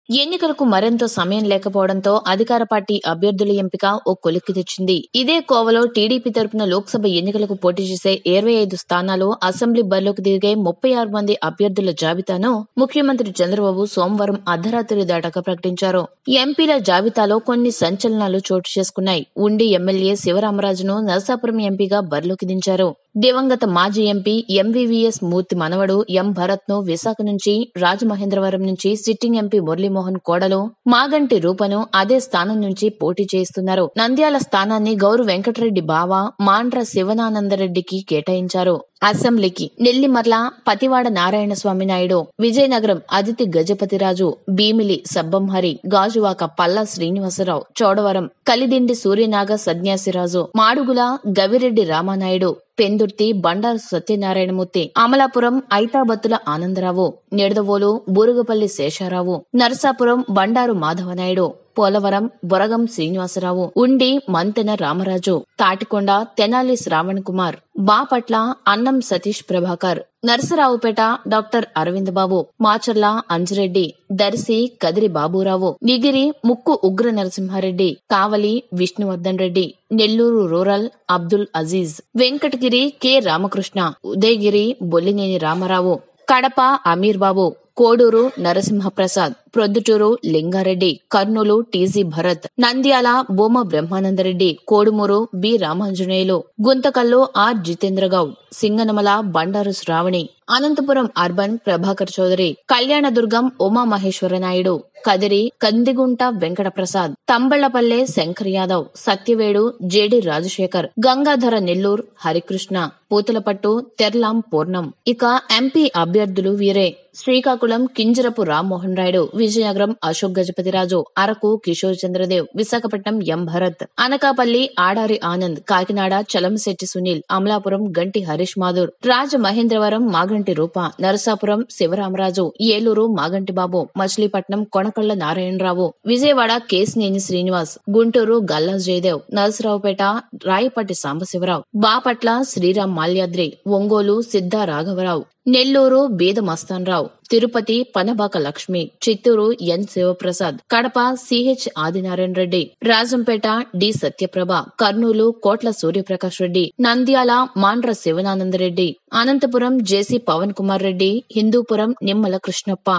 ఎన్నికలకు మరెంతో సమయం లేకపోవడంతో అధికార పార్టీ అభ్యర్థుల ఎంపిక ఓ కొలిక్కి తెచ్చింది. ఇదే కోవలో టీడీపీ తరపున లోక్సభ ఎన్నికలకు పోటీ చేసే 25 స్థానాలు, అసెంబ్లీ బరిలోకి దిగే 36 మంది అభ్యర్థుల జాబితాను ముఖ్యమంత్రి చంద్రబాబు సోమవారం అర్ధరాత్రి దాటాక ప్రకటించారు. ఎంపీల జాబితాలో కొన్ని సంచలనాలు చోటు చేసుకున్నాయి. ఉండి ఎమ్మెల్యే శివరామరాజును నరసాపురం ఎంపీగా బరిలోకి దించారు. దివంగత మాజీ ఎంపీ ఎంవీవీఎస్ మూర్తి మనవడు ఎం భరత్ ను విశాఖ నుంచి, రాజమహేంద్రవరం నుంచి సిట్టింగ్ ఎంపీ మురళీమోహన్ కోడలు మాగంటి రూపను అదే స్థానం నుంచి పోటీ చేస్తున్నారు. నంద్యాల స్థానాన్ని గౌరు వెంకటరెడ్డి బావ మాండ్ర శివనానందరెడ్డికి కేటాయించారు. అసెంబ్లీకి నెల్లిమర్ల పతివాడ నారాయణస్వామి నాయుడు, విజయనగరం అదితి గజపతిరాజు, భీమిలి సబ్బంహరి, గాజువాక పల్లా శ్రీనివాసరావు, చోడవరం కలిదిండి సూర్యనాగ సన్యాసిరాజు, మాడుగుల గవిరెడ్డి రామానాయుడు, పెందుర్తి బండారు సత్యనారాయణమూర్తి, అమలాపురం ఐతాబత్తుల ఆనందరావు, నిడదవోలు బూరుగుపల్లి శేషారావు, నరసాపురం బండారు మాధవనాయుడు, పోలవరం బొరగం శ్రీనివాసరావు, ఉండి Manthena Ramaraju, Tatikonda Tenali Shravan Kumar, Bapatla Annam Satish Prabhakar, Narasaraopet doctor Aravind Babu, Macherla Anjireddy, Darsi Kadiri Baburao, Nigiri Mukku Ugra Narasimhareddy, Kavali Vishnuvardhan Reddy, Nellore rural Abdul Aziz, Venkatagiri K Ramakrishna, Udayagiri Bollineni Ramarao, Kadapa Ameer Babu, Koduru Narasimhaprasad, Proddatur Lingareddy, Kurnool TG Bharat, Nandyal Bomma Brahmanandareddy, Kodumur B Ramanjaneyulu, Guntakal R Jitendragoud, Singanamala Bandaru Sravani, Anantapuram urban Prabhakar Chowdary, Kalyanadurgam Umamaheswara Naidu, Kadiri Kandikunta Venkataprasad, Thamballapalle Shankar Yadav, Satyavedu JD Rajasekhar, Gangadhara Nellore Harikrishna, Puthalapattu Terlam పూర్ణం. ఇక ఎంపీ అభ్యర్థులు వీరే: శ్రీకాకుళం కింజరపు రామ్మోహన్ రాయుడు, విజయనగరం అశోక్ గజపతిరాజు, అరకు కిషోర్ చంద్రదేవ్, విశాఖపట్నం ఎం భరత్, అనకాపల్లి ఆడారి ఆనంద్, కాకినాడ చలంశెట్టి సునీల్, అమలాపురం గంటి హరీష్ మాధుర్, రాజమహేంద్రవరం మాగంటి రూప, నరసాపురం శివరామరాజు, ఏలూరు మాగంటి బాబు, మచిలీపట్నం కొనకళ్ల నారాయణరావు, విజయవాడ కేసినేని శ్రీనివాస్, గుంటూరు గల్లా జయదేవ్, నరసరావుపేట రాయపాటి సాంబశివరావు, బాపట్ల శ్రీరామ్ మాల్యాద్రి, ఒంగోలు సిద్ధా రాఘవరావు, నెల్లూరు బీద మస్తాన్రావు, తిరుపతి పనబాక లక్ష్మి, చిత్తూరు ఎన్ శివప్రసాద్, కడప సిహెచ్ ఆదినారాయణ రెడ్డి, రాజంపేట డి సత్యప్రభ, కర్నూలు కోట్ల సూర్యప్రకాష్ రెడ్డి, నంద్యాల మాండ్ర శివనానందరెడ్డి, అనంతపురం జేసీ పవన్ కుమార్ రెడ్డి, హిందూపురం నిమ్మల కృష్ణప్ప.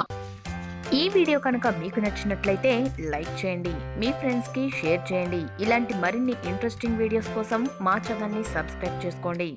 ఈ వీడియో కనుక మీకు నచ్చినట్లయితే లైక్ చేయండి, మీ ఫ్రెండ్స్ కి షేర్ చేయండి. ఇలాంటి మరిన్ని ఇంట్రెస్టింగ్ వీడియోస్ కోసం మా ఛానల్ ని సబ్స్క్రైబ్ చేసుకోండి.